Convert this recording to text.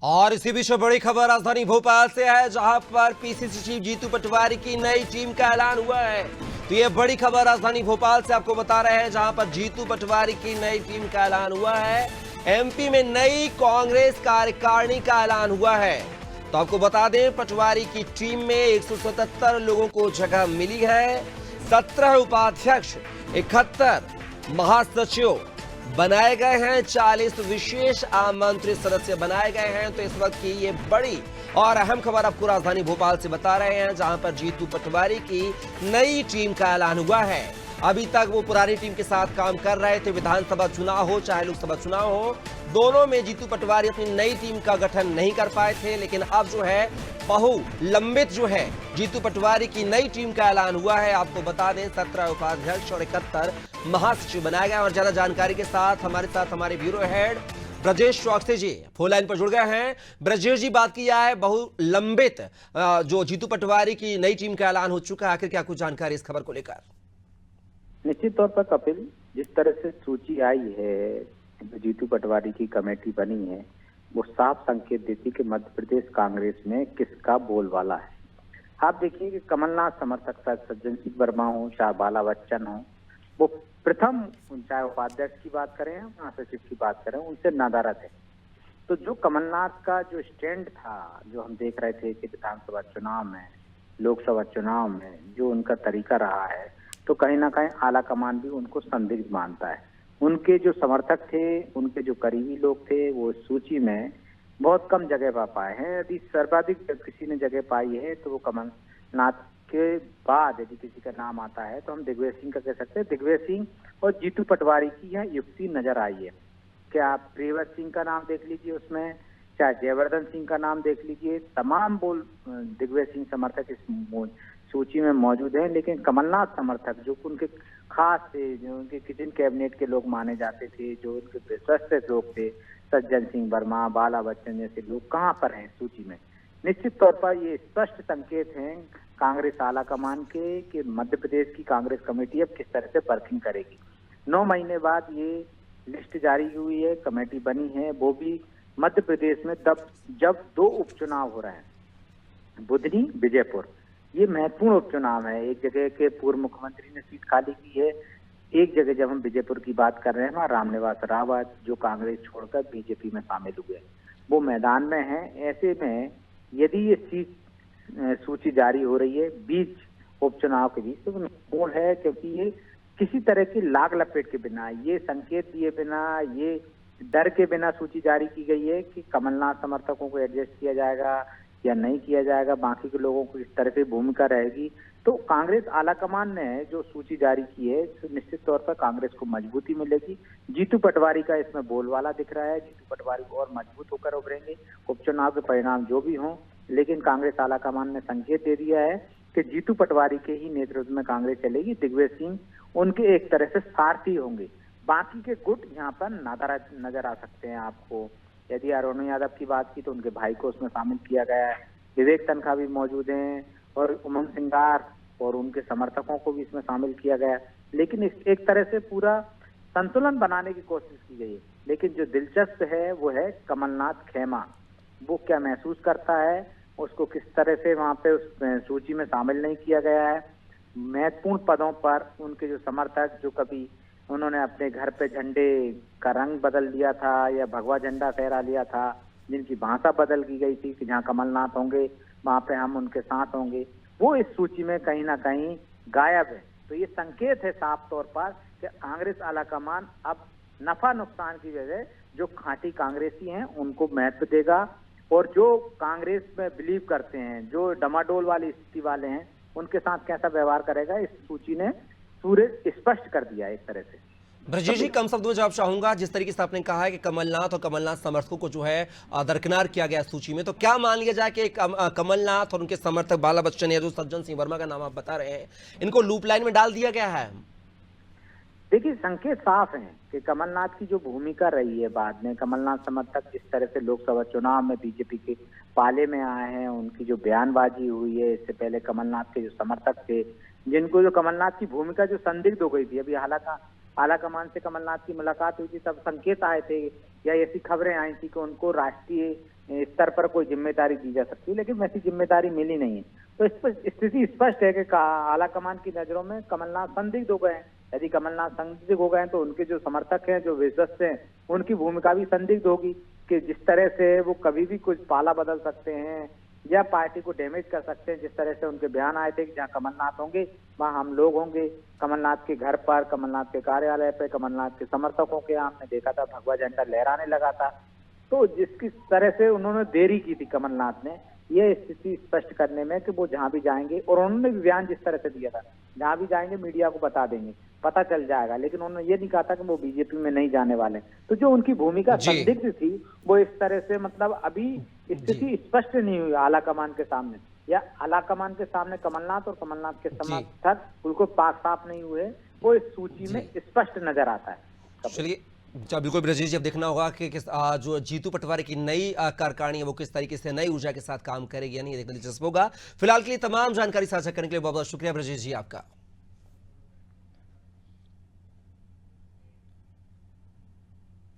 और इसी बीच बड़ी खबर राजधानी भोपाल से है, जहां पर पीसीसी चीफ जीतू पटवारी की नई टीम का ऐलान हुआ है। तो ये बड़ी खबर राजधानी भोपाल से आपको बता रहे हैं, जहां पर जीतू पटवारी की नई टीम का ऐलान हुआ है। एमपी में नई कांग्रेस कार्यकारिणी का ऐलान हुआ है। तो आपको बता दें, पटवारी की टीम में 177 लोगों को जगह मिली है। 17 उपाध्यक्ष, 71 महासचिव बनाए गए हैं, 40 विशेष आमंत्रित सदस्य बनाए गए हैं। तो इस वक्त की ये बड़ी और अहम खबर आपको राजधानी भोपाल से बता रहे हैं, जहां पर जीतू पटवारी की नई टीम का ऐलान हुआ है। अभी तक वो पुरानी टीम के साथ काम कर रहे थे। विधानसभा चुनाव हो चाहे लोकसभा चुनाव हो, दोनों में जीतू पटवारी अपनी नई टीम का गठन नहीं कर पाए थे। लेकिन अब जो है बहुलंबित जो है जीतू पटवारी की नई टीम का ऐलान हुआ है। आपको बता दें, 17 उपाध्यक्ष और 71 महासचिव बनाए गए। और ज्यादा जानकारी के साथ हमारे ब्यूरो हेड ब्रजेश चौकसी जी फोन लाइन पर जुड़ गए हैं। ब्रजेश जी, बात किया है बहुलंबित जो जीतू पटवारी की नई टीम का ऐलान हो चुका है, आखिर क्या कुछ जानकारी इस खबर को लेकर? निश्चित तौर पर कपिल, जिस तरह से सूची आई है, जीतू पटवारी की कमेटी बनी है, वो साफ संकेत देती कि मध्य प्रदेश कांग्रेस में किसका बोलबाला है। आप देखिए कि कमलनाथ समर्थक सज्जन सिंह वर्मा हो, चाहे बाला बच्चन हो, वो प्रथम, चाहे उपाध्यक्ष की बात करें या महासचिव की बात करें, उनसे नादारद है। तो जो कमलनाथ का जो स्टैंड था, जो हम देख रहे थे कि विधानसभा चुनाव में, लोकसभा चुनाव में जो उनका तरीका रहा है, तो कहीं ना कहीं आला कमान भी उनको संदिग्ध मानता है। उनके जो समर्थक थे, उनके जो करीबी लोग थे, वो सूची में बहुत कम जगह पा पाए हैं। यदि सर्वाधिक किसी ने जगह पाई है तो वो कमलनाथ के बाद यदि किसी का नाम आता है तो हम दिग्विजय सिंह का कह सकते हैं। दिग्विजय सिंह और जीतू पटवारी की यह युक्ति नजर आई है कि आप प्रियव्रत सिंह का नाम देख लीजिए, उसमें चाहे जयवर्धन सिंह का नाम देख लीजिए, तमाम दिग्विजय सिंह समर्थक इस सूची में मौजूद हैं। लेकिन कमलनाथ समर्थक जो उनके खास थे, जो उनके किचन कैबिनेट के लोग माने जाते थे, जो उनके विश्वस्त लोग थे, सज्जन सिंह वर्मा, बाला बच्चन जैसे लोग कहाँ पर हैं सूची में? निश्चित तौर पर ये स्पष्ट संकेत हैं कांग्रेस आला कमान के कि मध्य प्रदेश की कांग्रेस कमेटी अब किस तरह से वर्किंग करेगी। 9 महीने बाद ये लिस्ट जारी हुई है, कमेटी बनी है, वो भी मध्य प्रदेश में तब जब 2 उपचुनाव हो रहे हैं, बुधनी, विजयपुर। ये महत्वपूर्ण उपचुनाव है। एक जगह के पूर्व मुख्यमंत्री ने सीट खाली की है, एक जगह जब हम विजयपुर की बात कर रहे हैं, वहाँ रामनिवास रावत जो कांग्रेस छोड़कर बीजेपी में शामिल हुए, वो मैदान में है। ऐसे में यदि ये सीट सूची जारी हो रही है बीच उपचुनाव के बीच, तो महत्वपूर्ण है, क्योंकि ये किसी तरह की लाग लपेट के बिना, ये संकेत दिए बिना, ये डर के बिना सूची जारी की गई है कि कमलनाथ समर्थकों को एडजस्ट किया जाएगा या नहीं किया जाएगा, बाकी के लोगों को इस तरह से भूमिका रहेगी। तो कांग्रेस आलाकमान ने जो सूची जारी की है, तो निश्चित तौर पर कांग्रेस को मजबूती मिलेगी। जीतू पटवारी का इसमें बोलबाला दिख रहा है, जीतू पटवारी को और मजबूत होकर उभरेंगे, उपचुनाव के परिणाम जो भी हों। लेकिन कांग्रेस आलाकमान ने संकेत दे दिया है कि जीतू पटवारी के ही नेतृत्व में कांग्रेस चलेगी। दिग्विजय सिंह उनके एक तरह से सारथी होंगे, बाकी के गुट यहाँ पर नजर आ सकते हैं आपको। यदि अरुण यादव की बात की तो उनके भाई को उसमें शामिल किया गया है, विवेक तनखा भी मौजूद हैं, और उमंग सिंगार और उनके समर्थकों को भी इसमें शामिल किया गया है। लेकिन इस एक तरह से पूरा संतुलन बनाने की कोशिश की गई है। लेकिन जो दिलचस्प है वो है कमलनाथ खेमा, वो क्या महसूस करता है, उसको किस तरह से वहां पे उस सूची में शामिल नहीं किया गया है। महत्वपूर्ण पदों पर उनके जो समर्थक, जो कभी उन्होंने अपने घर पे झंडे का रंग बदल दिया था या भगवा झंडा फहरा लिया था, जिनकी भाषा बदल की गई थी कि जहाँ कमलनाथ होंगे वहां पे हम उनके साथ होंगे, वो इस सूची में कहीं ना कहीं गायब है। तो ये संकेत है साफ तौर पर कि कांग्रेस आलाकमान अब नफा नुकसान की वजह जो खांटी कांग्रेसी हैं उनको महत्व देगा, और जो कांग्रेस में बिलीव करते हैं, जो डमाडोल वाली स्थिति वाले हैं, उनके साथ कैसा व्यवहार करेगा, इस सूची ने पूरे स्पष्ट कर दिया एक तरह से। ब्रजेश जी, कम शब्दों में जवाब चाहूंगा, जिस तरीके से आपने कहा है कि कमलनाथ और कमलनाथ समर्थकों को जो है दरकिनार किया गया सूची में, तो क्या मान लिया जाए कि कमलनाथ और उनके समर्थक बाला बच्चन या जो सज्जन सिंह वर्मा का नाम आप बता रहे हैं, इनको लूप लाइन में डाल दिया गया है? देखिए, संकेत साफ हैं कि कमलनाथ की जो भूमिका रही है, बाद में कमलनाथ समर्थक जिस तरह से लोकसभा चुनाव में बीजेपी के पाले में आए हैं, उनकी जो बयानबाजी हुई है, इससे पहले कमलनाथ के जो समर्थक थे, जिनको जो कमलनाथ की भूमिका जो संदिग्ध हो गई थी, अभी हालांकि आलाकमान से कमलनाथ की मुलाकात हुई थी, तब संकेत आए थे या ऐसी खबरें आई थी कि उनको राष्ट्रीय स्तर पर कोई जिम्मेदारी दी जा सकती है, लेकिन वैसी जिम्मेदारी मिली नहीं है। तो इस पर स्थिति स्पष्ट है कि आला कमान की नजरों में कमलनाथ संदिग्ध हो गए हैं। यदि कमलनाथ संदिग्ध हो गए हैं तो उनके जो समर्थक हैं, जो विश्वस्त हैं, उनकी भूमिका भी संदिग्ध होगी कि जिस तरह से वो कभी भी कुछ पाला बदल सकते हैं या पार्टी को डैमेज कर सकते हैं। जिस तरह से उनके बयान आए थे कि जहाँ कमलनाथ होंगे वहाँ हम लोग होंगे, कमलनाथ के घर पर, कमलनाथ के कार्यालय पे, कमलनाथ के समर्थकों के यहाँ हमने देखा था भगवा झंडा लहराने लगा था। तो जिसकी तरह से उन्होंने देरी की थी कमलनाथ ने ये स्थिति स्पष्ट करने में कि वो जहां भी जाएंगे, और उन्होंने भी बयान जिस तरह से दिया था, जहां भी जाएंगे मीडिया को बता देंगे, पता चल जाएगा, लेकिन उन्होंने ये नहीं कहा था कि वो बीजेपी में नहीं जाने वाले। तो जो उनकी भूमिका संदिग्ध थी वो इस तरह से मतलब अभी स्थिति स्पष्ट नहीं हुई आला कमान के सामने, या आला कमान के सामने कमलनाथ और कमलनाथ के समर्थक बिल्कुल पाक साफ नहीं हुए, वो इस सूची में स्पष्ट नजर आता है। चलिए बिल्कुल ब्रजेश जी, अब देखना होगा कि जो जीतू पटवारी की नई कार्यकारिणी है वो किस तरीके से नई ऊर्जा के साथ काम करेगी, यानी देखना दिलचस्प होगा। फिलहाल के लिए तमाम जानकारी साझा करने के लिए बहुत बहुत शुक्रिया ब्रजेश जी आपका।